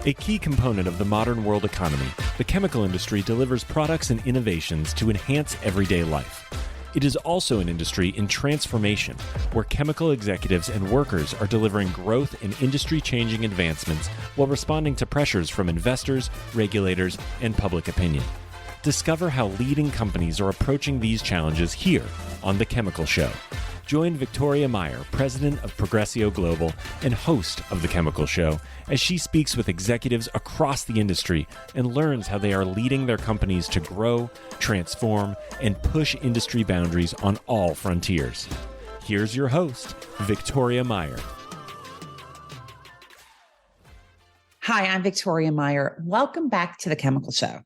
A key component of the modern world economy, the chemical industry delivers products and innovations to enhance everyday life. It is also an industry in transformation, where chemical executives and workers are delivering growth and industry-changing advancements while responding to pressures from investors, regulators, and public opinion. Discover how leading companies are approaching these challenges here on The Chemical Show. Join Victoria Meyer, president of Progressio Global and host of The Chemical Show, as she speaks with executives across the industry and learns how they are leading their companies to grow, transform, and push industry boundaries on all frontiers. Here's your host, Victoria Meyer. Hi, I'm Victoria Meyer. Welcome back to The Chemical Show.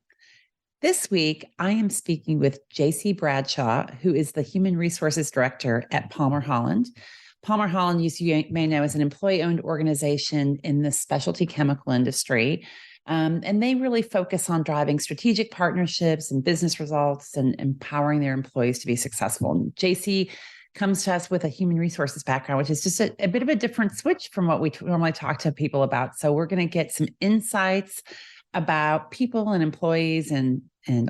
This week, I am speaking with Jaycie Bradshaw, who is the Human Resources Director at Palmer Holland. Palmer Holland, you may know, is an employee-owned organization in the specialty chemical industry, and they really focus on driving strategic partnerships and business results and empowering their employees to be successful. And Jaycie comes to us with a human resources background, which is just a bit of a different switch from what we normally talk to people about. So we're going to get some insights about people and employees and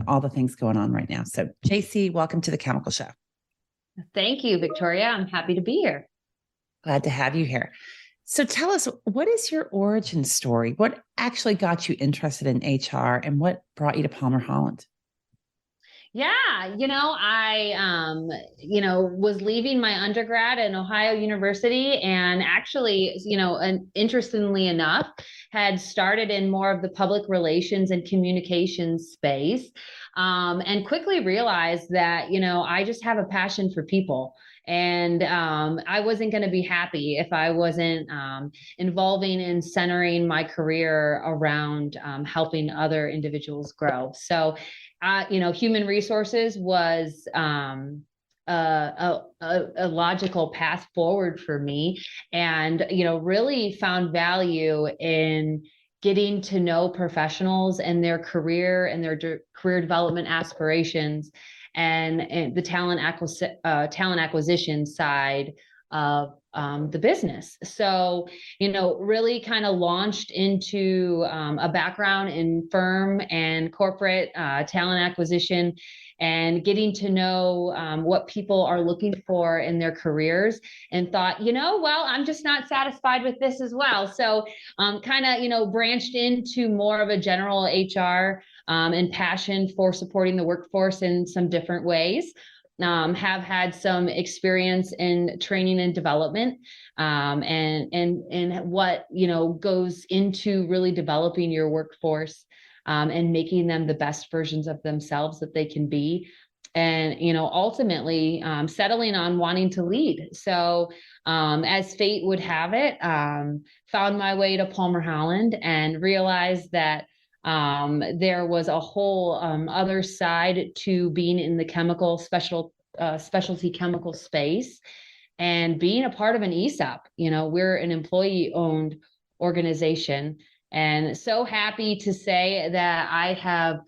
all the things going on right now. So Jaycie, welcome to The Chemical Show. Thank you, Victoria. I'm happy to be here. Glad to have you here. So tell us, what is your origin story? What actually got you interested in HR and what brought you to Palmer Holland? Yeah, I was leaving my undergrad at Ohio University and actually, interestingly enough, had started in more of the public relations and communications space, and quickly realized that, I just have a passion for people. And I wasn't going to be happy if I wasn't involving and centering my career around helping other individuals grow. So, human resources was a logical path forward for me, and really found value in getting to know professionals and their career and their career development aspirations, and the talent acquisition side of the business. So, really kind of launched into a background in firm and corporate talent acquisition, and getting to know what people are looking for in their careers, and thought, I'm just not satisfied with this as well. So branched into more of a general HR and passion for supporting the workforce in some different ways. Have had some experience in training and development, and what, goes into really developing your workforce, and making them the best versions of themselves that they can be. And, ultimately settling on wanting to lead. So as fate would have it, found my way to Palmer Holland and realized that there was a whole other side to being in the specialty chemical space, and being a part of an ESOP. We're an employee-owned organization, and so happy to say that I have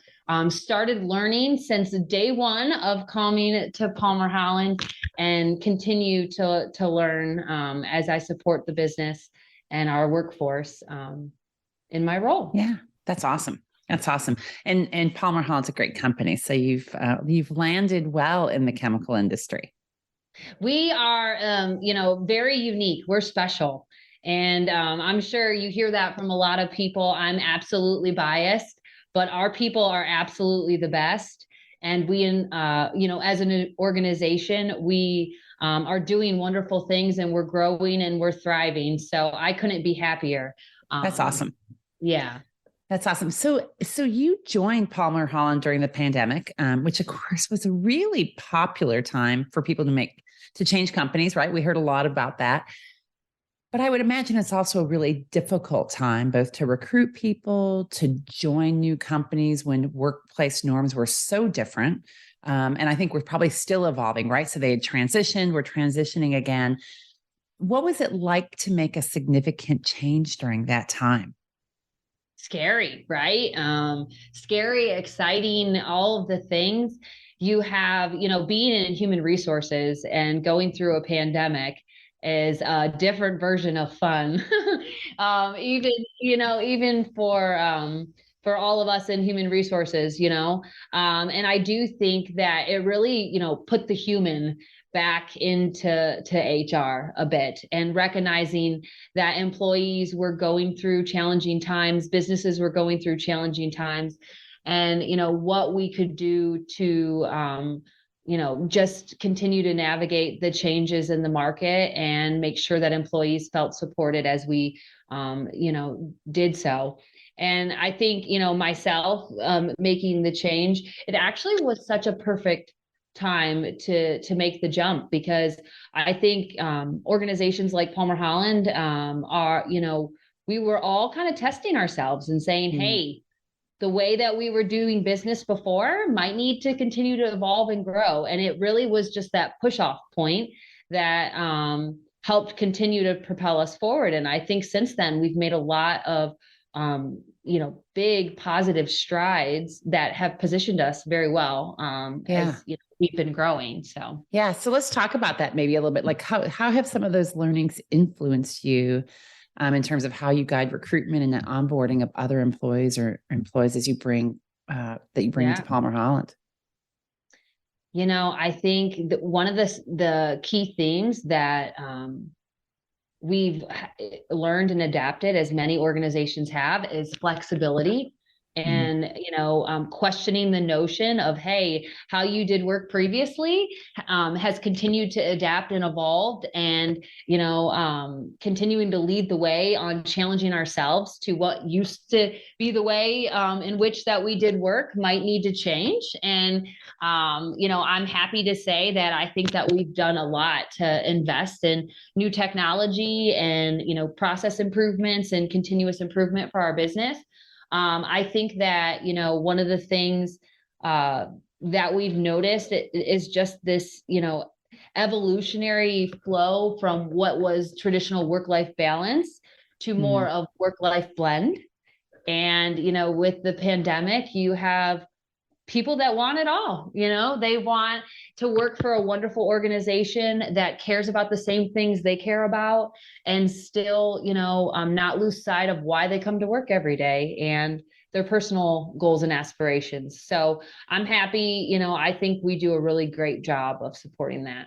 started learning since day one of coming to Palmer Holland, and continue to learn as I support the business and our workforce in my role. Yeah. That's awesome. That's awesome. And Palmer Holland's a great company. So you've landed well in the chemical industry. We are, very unique. We're special. And I'm sure you hear that from a lot of people. I'm absolutely biased, but our people are absolutely the best. And we, as an organization, we are doing wonderful things, and we're growing and we're thriving. So I couldn't be happier. That's awesome. Yeah. That's awesome. So you joined Palmer Holland during the pandemic, which of course was a really popular time for people to change companies, right? We heard a lot about that. But I would imagine it's also a really difficult time, both to recruit people, to join new companies when workplace norms were so different. And I think we're probably still evolving, right? So they had transitioned, we're transitioning again. What was it like to make a significant change during that time? Scary, right? Scary, exciting, all of the things. You have, being in human resources and going through a pandemic is a different version of fun. Even, even for all of us in human resources, and I do think that it really, put the human back into HR a bit, and recognizing that employees were going through challenging times, businesses were going through challenging times, and what we could do to just continue to navigate the changes in the market and make sure that employees felt supported as we did so. And I think, myself making the change, it actually was such a perfect time to make the jump, because I think organizations like Palmer Holland are, we were all kind of testing ourselves and saying, hey, the way that we were doing business before might need to continue to evolve and grow. And it really was just that push off point that helped continue to propel us forward. And I think since then we've made a lot of big positive strides that have positioned us very well as we've been growing. So let's talk about that maybe a little bit. Like how have some of those learnings influenced you in terms of how you guide recruitment and the onboarding of other employees or employees as you bring into Palmer Holland? I think that one of the key themes that we've learned and adapted, as many organizations have, is flexibility. And, questioning the notion of, hey, how you did work previously has continued to adapt and evolved, and, continuing to lead the way on challenging ourselves to what used to be the way in which that we did work might need to change. And, I'm happy to say that I think that we've done a lot to invest in new technology and, process improvements and continuous improvement for our business. I think that, one of the things that we've noticed is just this, evolutionary flow from what was traditional work-life balance to more of work-life blend. And, with the pandemic, you have people that want it all. They want to work for a wonderful organization that cares about the same things they care about, and still, not lose sight of why they come to work every day and their personal goals and aspirations. So I'm happy, I think we do a really great job of supporting that.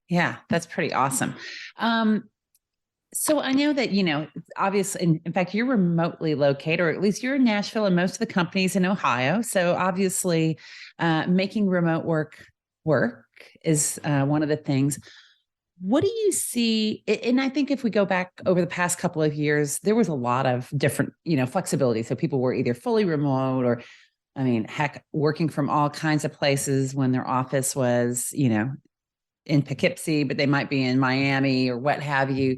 Yeah, that's pretty awesome. So I know that, obviously, in fact, you're remotely located, or at least you're in Nashville, and most of the companies in Ohio. So obviously making remote work is one of the things. What do you see? And I think if we go back over the past couple of years, there was a lot of different, flexibility. So people were either fully remote or, heck, working from all kinds of places when their office was, in Poughkeepsie, but they might be in Miami or what have you.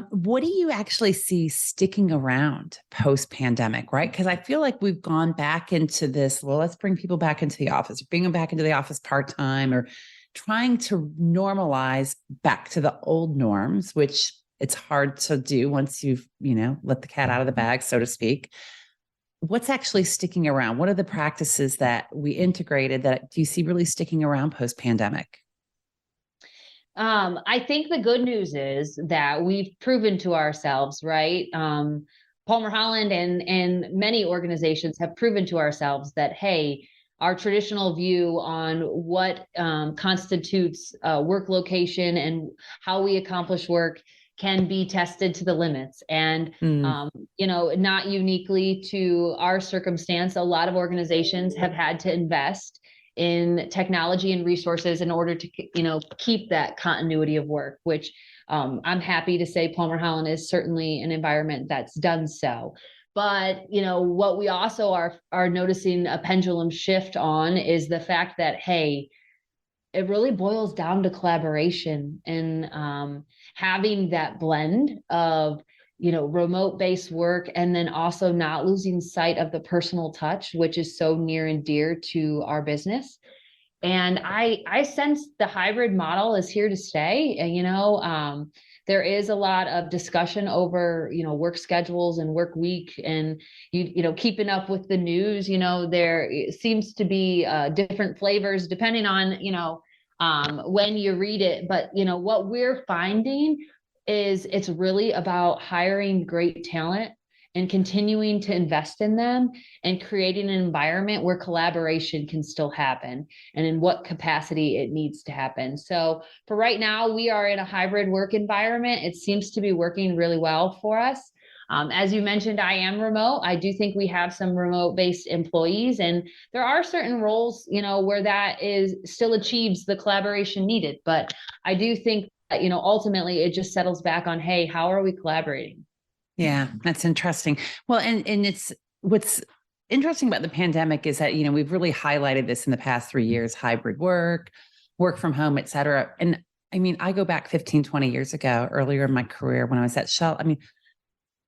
What do you actually see sticking around post-pandemic, right? Because I feel like we've gone back into this, well, let's bring people back into the office, bring them back into the office part-time, or trying to normalize back to the old norms, which it's hard to do once you've, let the cat out of the bag, so to speak. What's actually sticking around? What are the practices that we integrated that do you see really sticking around post-pandemic? I think the good news is that we've proven to ourselves, right? Palmer Holland and many organizations have proven to ourselves that, hey, our traditional view on what constitutes work location and how we accomplish work can be tested to the limits. And, not uniquely to our circumstance, a lot of organizations have had to invest in technology and resources in order to, keep that continuity of work, which I'm happy to say Palmer Holland is certainly an environment that's done so. But, what we also are noticing a pendulum shift on is the fact that, hey, it really boils down to collaboration and having that blend of, remote-based work, and then also not losing sight of the personal touch, which is so near and dear to our business. And I sense the hybrid model is here to stay. And, there is a lot of discussion over, work schedules and work week, and, keeping up with the news, there seems to be different flavors depending on, when you read it. But, what we're finding is it's really about hiring great talent and continuing to invest in them and creating an environment where collaboration can still happen and in what capacity it needs to happen. So for right now, we are in a hybrid work environment. It seems to be working really well for us. As you mentioned, I am remote. I do think we have some remote-based employees, and there are certain roles, where that is still achieves the collaboration needed. But I do think that, ultimately it just settles back on, hey, how are we collaborating? Yeah, that's interesting. Well, and it's what's interesting about the pandemic is that, we've really highlighted this in the past 3 years, hybrid work from home, et cetera. And I mean, I go back 15, 20 years ago, earlier in my career when I was at Shell. I mean,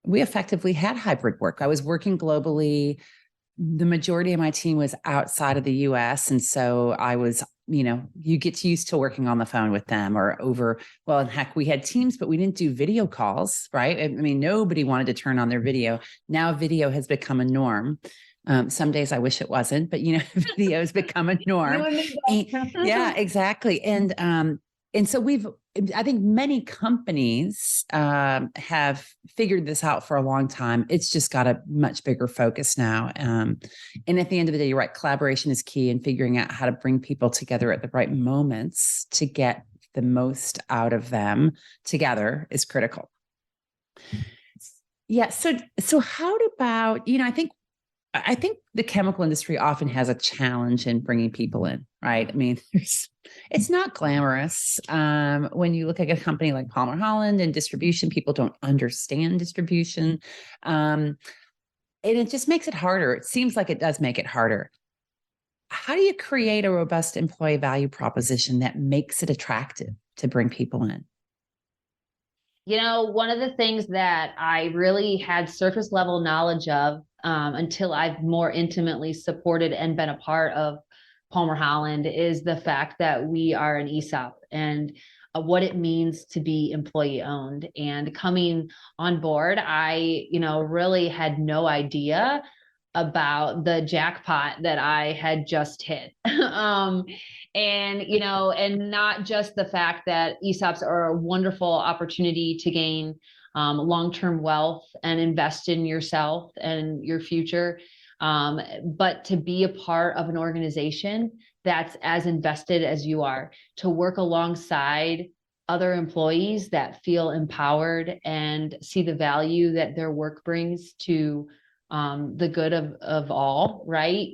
we effectively had hybrid work. I was working globally. The majority of my team was outside of the US. And so I was, you get used to working on the phone with them or over, well, and heck, we had Teams, but we didn't do video calls, right? I mean, nobody wanted to turn on their video. Now video has become a norm. Some days I wish it wasn't, but video has become a norm. Yeah, exactly. And so I think many companies have figured this out for a long time. It's just got a much bigger focus now. And at the end of the day, you're right, collaboration is key, and figuring out how to bring people together at the right moments to get the most out of them together is critical. Yeah. So how about, I think the chemical industry often has a challenge in bringing people in, right? I mean, it's not glamorous. When you look at a company like Palmer Holland and distribution, people don't understand distribution. And it just makes it harder. It seems like it does make it harder. How do you create a robust employee value proposition that makes it attractive to bring people in? One of the things that I really had surface level knowledge of until I've more intimately supported and been a part of Palmer Holland is the fact that we are an ESOP and what it means to be employee owned. And coming on board, I, really had no idea about the jackpot that I had just hit. And not just the fact that ESOPs are a wonderful opportunity to gain long-term wealth and invest in yourself and your future, but to be a part of an organization that's as invested as you are, to work alongside other employees that feel empowered and see the value that their work brings to the good of all, right?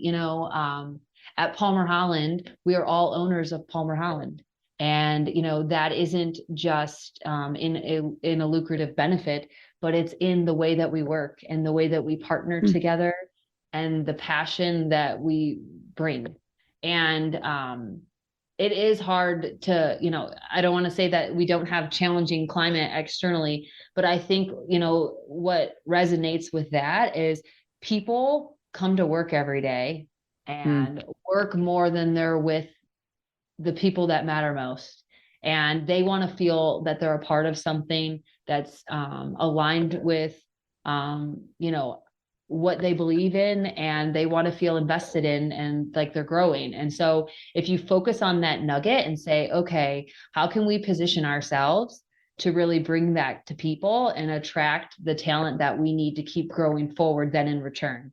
At Palmer Holland, we are all owners of Palmer Holland. And, that isn't just in a lucrative benefit, but it's in the way that we work and the way that we partner together and the passion that we bring. And it is hard to, I don't want to say that we don't have challenging climate externally, but I think, what resonates with that is people come to work every day and work more than they're with the people that matter most. And they want to feel that they're a part of something that's aligned with, what they believe in, and they want to feel invested in and like they're growing. And so if you focus on that nugget and say, okay, how can we position ourselves to really bring that to people and attract the talent that we need to keep growing forward then in return?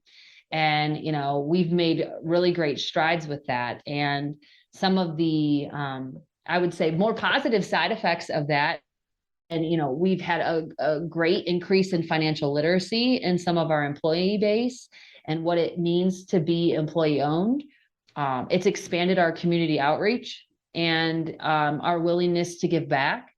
And, we've made really great strides with that. And some of the, I would say, more positive side effects of that. And, we've had a great increase in financial literacy in some of our employee base and what it means to be employee owned. It's expanded our community outreach and our willingness to give back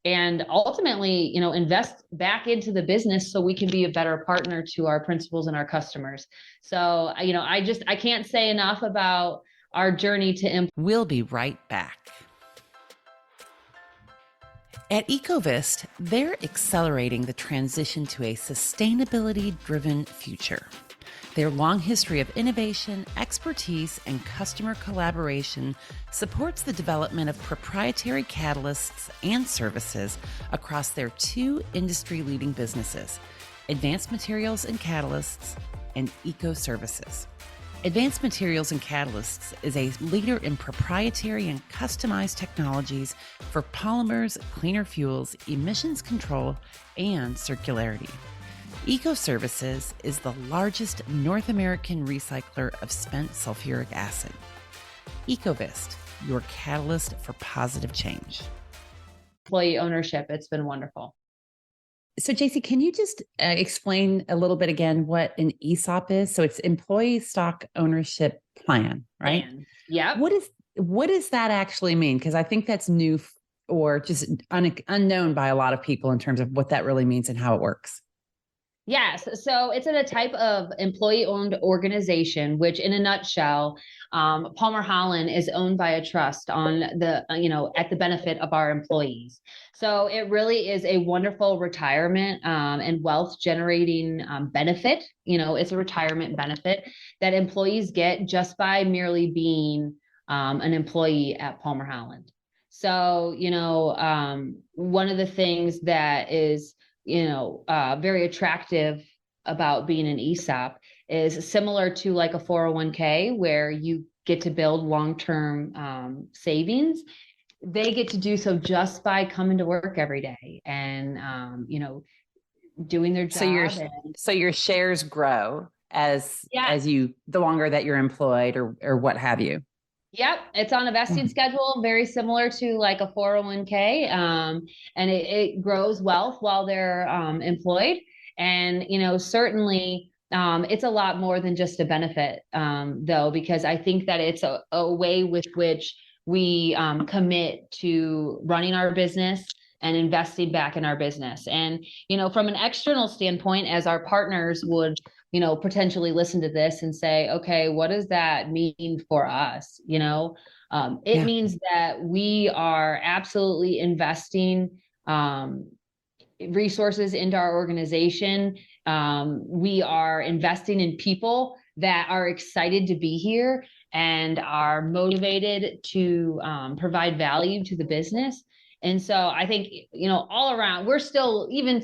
and ultimately, invest back into the business so we can be a better partner to our principals and our customers. So, I can't say enough about our journey to. We'll be right back. At Ecovist, they're accelerating the transition to a sustainability-driven future. Their long history of innovation, expertise, and customer collaboration supports the development of proprietary catalysts and services across their two industry-leading businesses, Advanced Materials and Catalysts and Eco Services. Advanced Materials and Catalysts is a leader in proprietary and customized technologies for polymers, cleaner fuels, emissions control, and circularity. Ecoservices is the largest North American recycler of spent sulfuric acid. Ecovist, your catalyst for positive change. Employee ownership, it's been wonderful. So, Jaycie, can you just explain a little bit again what an ESOP is? So, it's Employee Stock Ownership Plan, right? Yeah. What does that actually mean? Because I think that's new or just unknown by a lot of people in terms of what that really means and how it works. Yes. So it's a type of employee-owned organization, which in a nutshell, Palmer Holland is owned by a trust on the, at the benefit of our employees. So it really is a wonderful retirement and wealth generating benefit. It's a retirement benefit that employees get just by merely being an employee at Palmer Holland. So, one of the things that is very attractive about being an ESOP is similar to like a 401k where you get to build long-term savings. They get to do so just by coming to work every day and, doing their job. So your shares grow as the longer that you're employed or what have you. Yep. It's on a vesting schedule, very similar to like a 401k. And it grows wealth while they're employed. And, certainly it's a lot more than just a benefit, though, because I think that it's a way with which we commit to running our business and investing back in our business. And, from an external standpoint, as our partners would potentially listen to this and say, okay, what does that mean for us? It means that we are absolutely investing resources into our organization. We are investing in people that are excited to be here and are motivated to provide value to the business. And so I think, all around, we're still even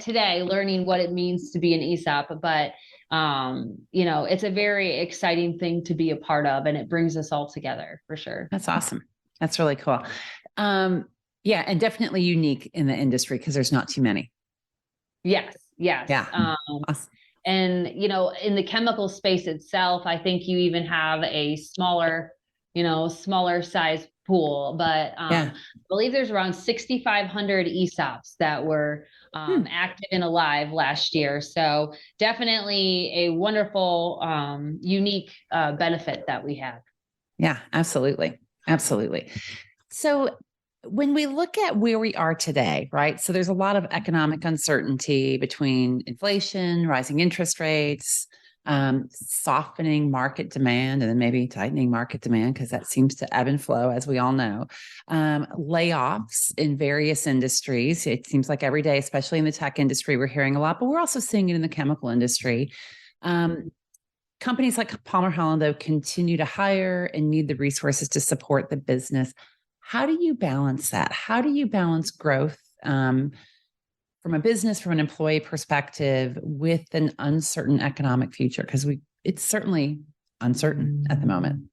today learning what it means to be an ESOP, but, it's a very exciting thing to be a part of, and it brings us all together for sure. That's awesome. That's really cool. And definitely unique in the industry because there's not too many. Yes. Yeah. Awesome. And, in the chemical space itself, I think you even have a smaller size pool, but I believe there's around 6,500 ESOPs that were active and alive last year. So definitely a wonderful, unique benefit that we have. Yeah, absolutely. Absolutely. So when we look at where we are today, right? So there's a lot of economic uncertainty between inflation, rising interest rates, softening market demand, and then maybe tightening market demand because that seems to ebb and flow, as we all know. Layoffs in various industries. It seems like every day, especially in the tech industry, we're hearing a lot, but we're also seeing it in the chemical industry. Companies like Palmer Holland, though, continue to hire and need the resources to support the business. How do you balance that? How do you balance growth from a business, from an employee perspective, with an uncertain economic future? Because it's certainly uncertain at the moment.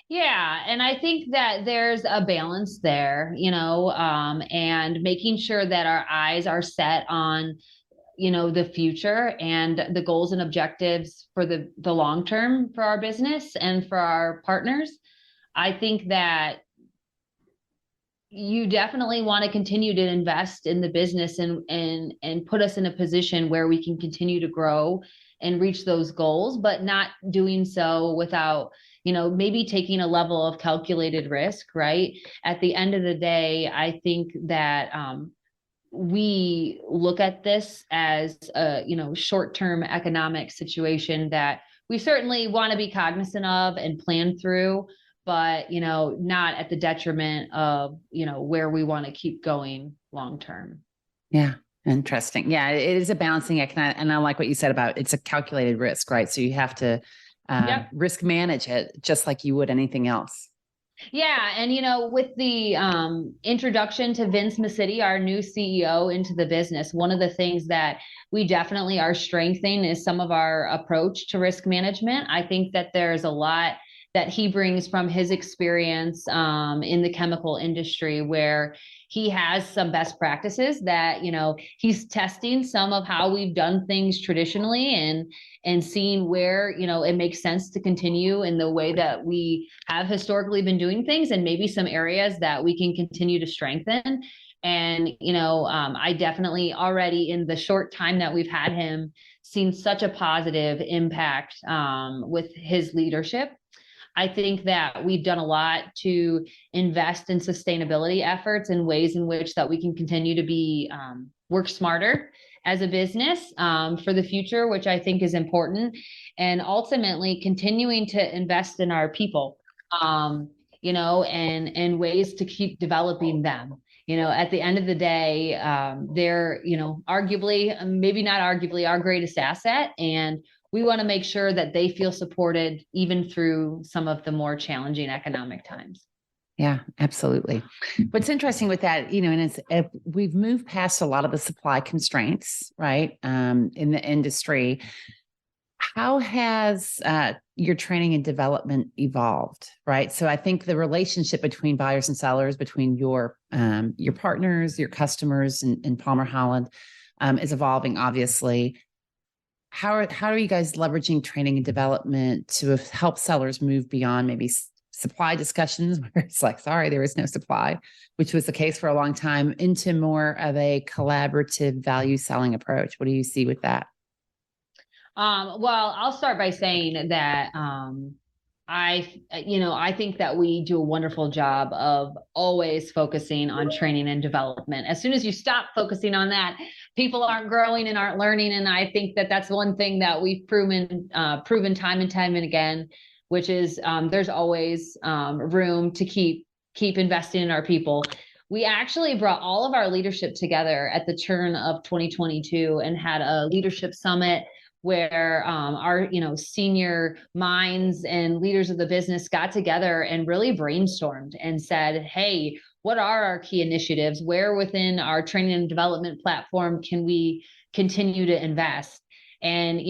Yeah. And I think that there's a balance there, and making sure that our eyes are set on, the future and the goals and objectives for the long term for our business and for our partners. I think that you definitely want to continue to invest in the business and put us in a position where we can continue to grow and reach those goals, but not doing so without, maybe taking a level of calculated risk, right? At the end of the day, I think that we look at this as a, short-term economic situation that we certainly want to be cognizant of and plan through, but, not at the detriment of, where we want to keep going long-term. Yeah. Interesting. Yeah. It is a balancing act. And I like what you said about it's a calculated risk, right? So you have to risk manage it just like you would anything else. Yeah. And, with the introduction to Vince Massetti, our new CEO, into the business, one of the things that we definitely are strengthening is some of our approach to risk management. I think that there's a lot that he brings from his experience in the chemical industry, where he has some best practices that, he's testing some of how we've done things traditionally, and seeing where, it makes sense to continue in the way that we have historically been doing things, and maybe some areas that we can continue to strengthen. And, I definitely already, in the short time that we've had him, seen such a positive impact with his leadership. I think that we've done a lot to invest in sustainability efforts and ways in which that we can continue to be work smarter as a business for the future, which I think is important. And ultimately continuing to invest in our people, and ways to keep developing them. At the end of the day, they're, arguably, maybe not arguably, our greatest asset. And we want to make sure that they feel supported even through some of the more challenging economic times. Yeah, absolutely. What's interesting with that, and it's, we've moved past a lot of the supply constraints, right, in the industry. How has your training and development evolved, right? So I think the relationship between buyers and sellers, between your partners, your customers, and Palmer Holland is evolving, obviously. How are you guys leveraging training and development to help sellers move beyond maybe supply discussions where it's like, sorry, there is no supply, which was the case for a long time, into more of a collaborative value selling approach? What do you see with that? Well, I'll start by saying that I think that we do a wonderful job of always focusing on training and development. As soon as you stop focusing on that, people aren't growing and aren't learning. And I think that that's one thing that we've proven time and time and again, which is there's always room to keep investing in our people. We actually brought all of our leadership together at the turn of 2022 and had a leadership summit where our senior minds and leaders of the business got together and really brainstormed and said, hey, what are our key initiatives? Where within our training and development platform can we continue to invest? And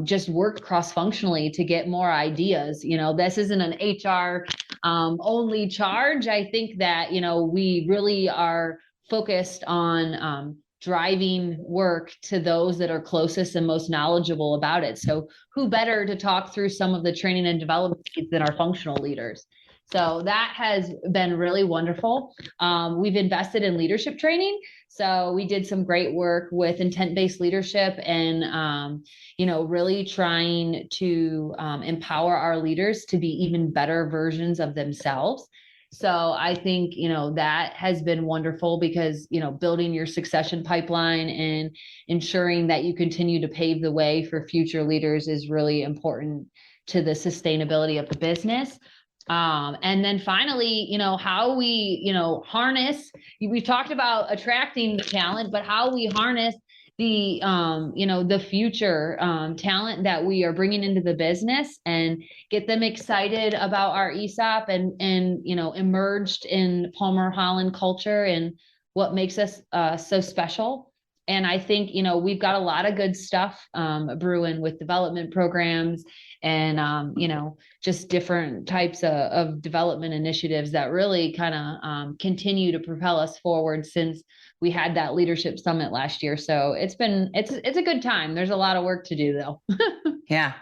just worked cross-functionally to get more ideas. This isn't an HR only charge. I think that we really are focused on driving work to those that are closest and most knowledgeable about it. So who better to talk through some of the training and development needs than our functional leaders? So that has been really wonderful. We've invested in leadership training. So we did some great work with intent-based leadership and, really trying to empower our leaders to be even better versions of themselves. So I think, that has been wonderful because, building your succession pipeline and ensuring that you continue to pave the way for future leaders is really important to the sustainability of the business. And then finally, how we, harness, we talked about attracting the talent, but how we harness the, the future talent that we are bringing into the business and get them excited about our ESOP and emerged in Palmer Holland culture and what makes us so special. And I think, we've got a lot of good stuff brewing with development programs and, just different types of development initiatives that really kind of continue to propel us forward since we had that leadership summit last year. So it's a good time. There's a lot of work to do though. Yeah.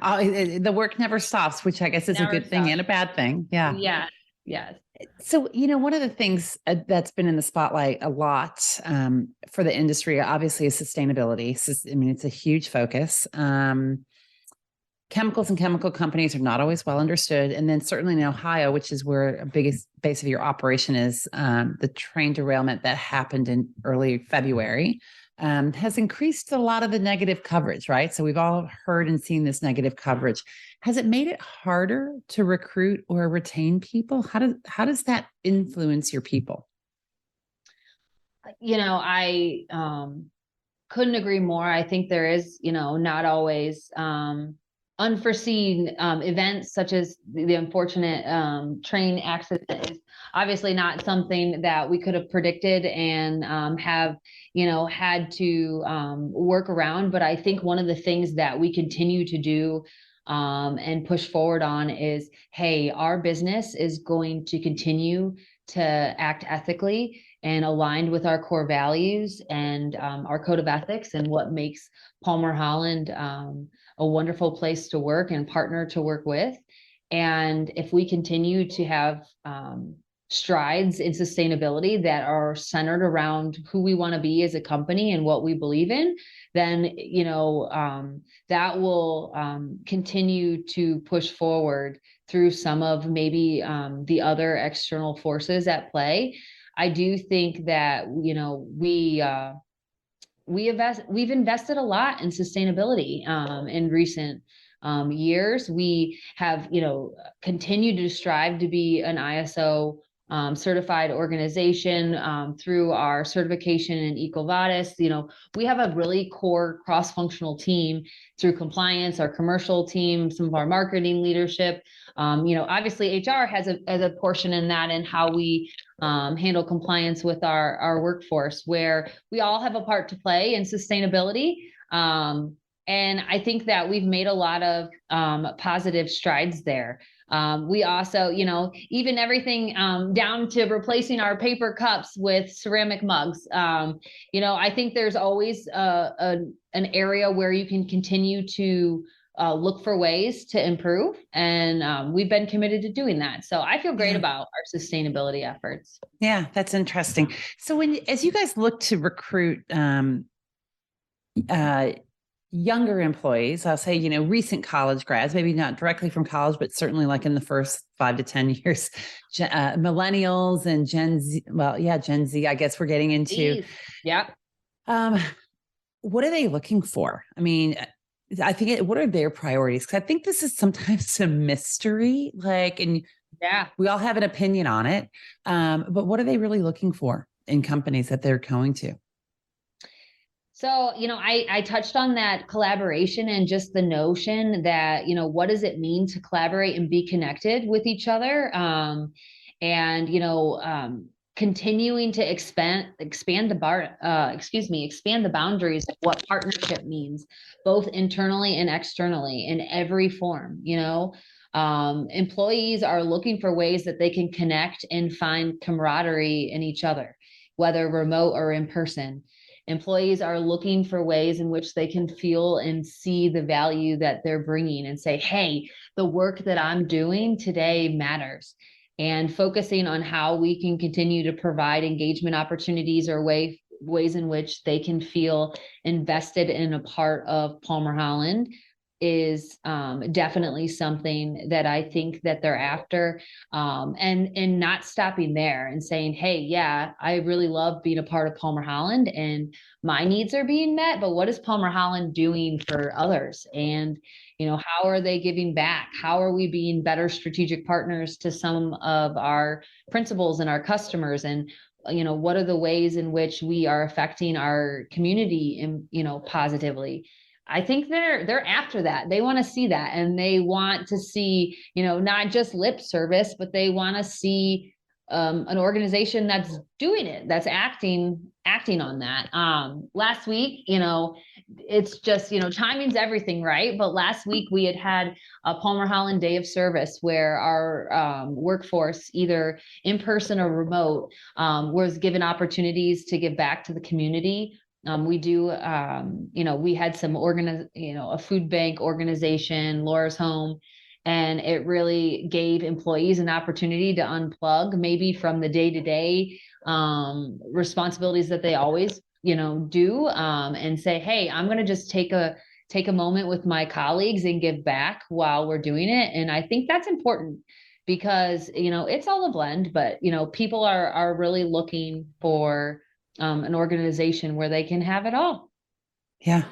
The work never stops, which I guess is a good thing and a bad thing. Yeah. Yeah. Yes. So, one of the things that's been in the spotlight a lot for the industry, obviously, is sustainability. It's a huge focus. Chemicals and chemical companies are not always well understood. And then certainly in Ohio, which is where a biggest base of your operation is, the train derailment that happened in early February has increased a lot of the negative coverage, right? So we've all heard and seen this negative coverage. Has it made it harder to recruit or retain people? How does that influence your people? I couldn't agree more. I think there is, not always unforeseen events such as the unfortunate train accident is obviously not something that we could have predicted and have, had to work around. But I think one of the things that we continue to do and push forward on is, hey, our business is going to continue to act ethically and aligned with our core values and our code of ethics and what makes Palmer Holland a wonderful place to work and partner to work with. And if we continue to have strides in sustainability that are centered around who we want to be as a company and what we believe in, then, that will continue to push forward through some of maybe the other external forces at play. I do think that, we've invested a lot in sustainability in recent years. We have, continued to strive to be an ISO certified organization through our certification in EcoVadis. We have a really core cross-functional team through compliance, our commercial team, some of our marketing leadership. Obviously HR has a portion in that and how we handle compliance with our workforce, where we all have a part to play in sustainability. And I think that we've made a lot of positive strides there. We also, even everything down to replacing our paper cups with ceramic mugs. I think there's always an area where you can continue to look for ways to improve. And we've been committed to doing that. So I feel great about our sustainability efforts. Yeah, that's interesting. So as you guys look to recruit younger employees, I'll say, recent college grads, maybe not directly from college, but certainly like in the first 5 to 10 years, millennials and Gen Z. Well, yeah, Gen Z, I guess we're getting into. Yeah. What are they looking for? I mean, I think what are their priorities? Because I think this is sometimes a mystery, and we all have an opinion on it. But what are they really looking for in companies that they're going to? So, I touched on that collaboration and just the notion that, what does it mean to collaborate and be connected with each other? Continuing to expand the boundaries of what partnership means, both internally and externally in every form. Employees are looking for ways that they can connect and find camaraderie in each other, whether remote or in person. Employees are looking for ways in which they can feel and see the value that they're bringing and say, hey, the work that I'm doing today matters. And focusing on how we can continue to provide engagement opportunities or ways in which they can feel invested in a part of Palmer Holland is definitely something that I think that they're after, and not stopping there and saying, hey, yeah, I really love being a part of Palmer Holland and my needs are being met, but what is Palmer Holland doing for others? And, how are they giving back? How are we being better strategic partners to some of our principals and our customers? And, what are the ways in which we are affecting our community and, positively? I think they're after that. They want to see that, and they want to see, not just lip service, but they want to see an organization that's doing it, that's acting on that. Last week, it's just, timing's everything, right? But last week we had a Palmer Holland Day of Service where our workforce, either in person or remote, was given opportunities to give back to the community. We do, we had some a food bank organization, Laura's Home, and it really gave employees an opportunity to unplug maybe from the day-to-day responsibilities that they always, do, and say, hey, I'm going to just take a moment with my colleagues and give back while we're doing it. And I think that's important because, it's all a blend, but, people are really looking for an organization where they can have it all. Yeah.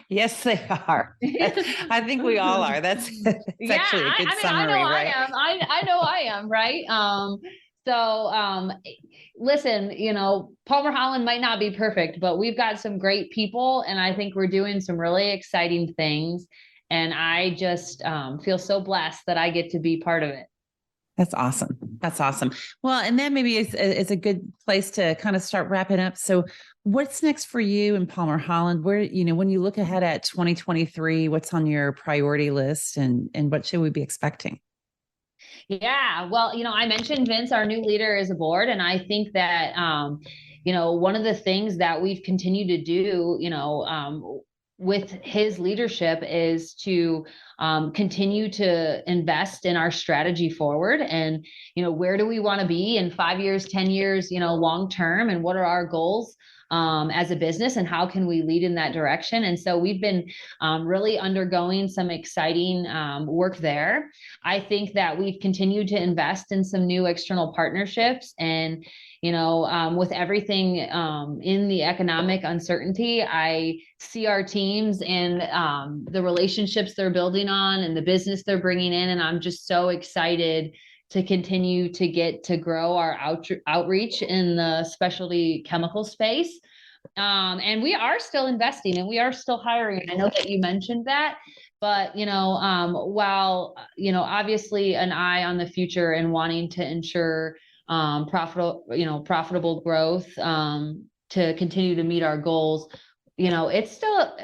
Yes, they are. I think we all are. That's actually a good summary, right? I know I am, right? Listen, Palmer Holland might not be perfect, but we've got some great people, and I think we're doing some really exciting things. And I just feel so blessed that I get to be part of it. That's awesome. That's awesome. Well, and that maybe is a good place to kind of start wrapping up. So what's next for you in Palmer Holland? Where, when you look ahead at 2023, what's on your priority list and what should we be expecting? Yeah, well, I mentioned Vince, our new leader, is aboard. And I think that, one of the things that we've continued to do, with his leadership is to continue to invest in our strategy forward. And, where do we want to be in 5 years, 10 years, long term, and what are our goals as a business, and how can we lead in that direction? And so we've been really undergoing some exciting work there. I think that we've continued to invest in some new external partnerships, and with everything in the economic uncertainty, I see our teams and the relationships they're building on and the business they're bringing in. And I'm just so excited to continue to get to grow our outreach in the specialty chemical space. And we are still investing and we are still hiring. I know that you mentioned that, but, while, obviously an eye on the future and wanting to ensure profitable growth to continue to meet our goals, it's still,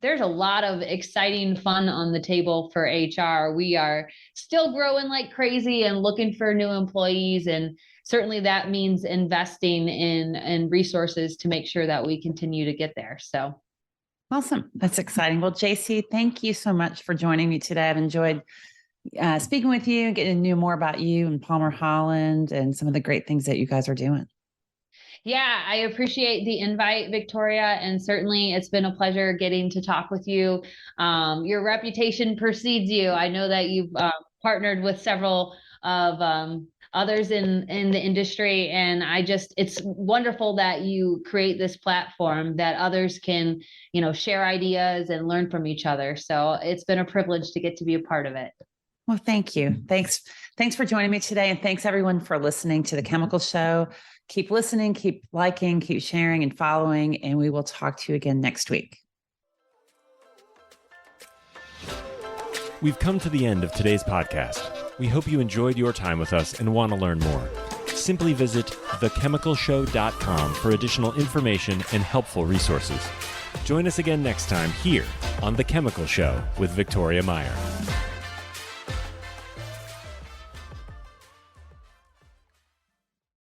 there's a lot of exciting fun on the table for HR. We are still growing like crazy and looking for new employees. And certainly that means investing in resources to make sure that we continue to get there. So. Awesome. That's exciting. Well, Jaycie, thank you so much for joining me today. I've enjoyed speaking with you and getting to know more about you and Palmer Holland and some of the great things that you guys are doing. Yeah, I appreciate the invite, Victoria. And certainly it's been a pleasure getting to talk with you. Your reputation precedes you. I know that you've partnered with several of others in the industry. And it's wonderful that you create this platform that others can, share ideas and learn from each other. So it's been a privilege to get to be a part of it. Well, thank you. Thanks for joining me today. And thanks everyone for listening to The Chemical Show. Keep listening, keep liking, keep sharing and following, and we will talk to you again next week. We've come to the end of today's podcast. We hope you enjoyed your time with us and want to learn more. Simply visit thechemicalshow.com for additional information and helpful resources. Join us again next time here on The Chemical Show with Victoria Meyer.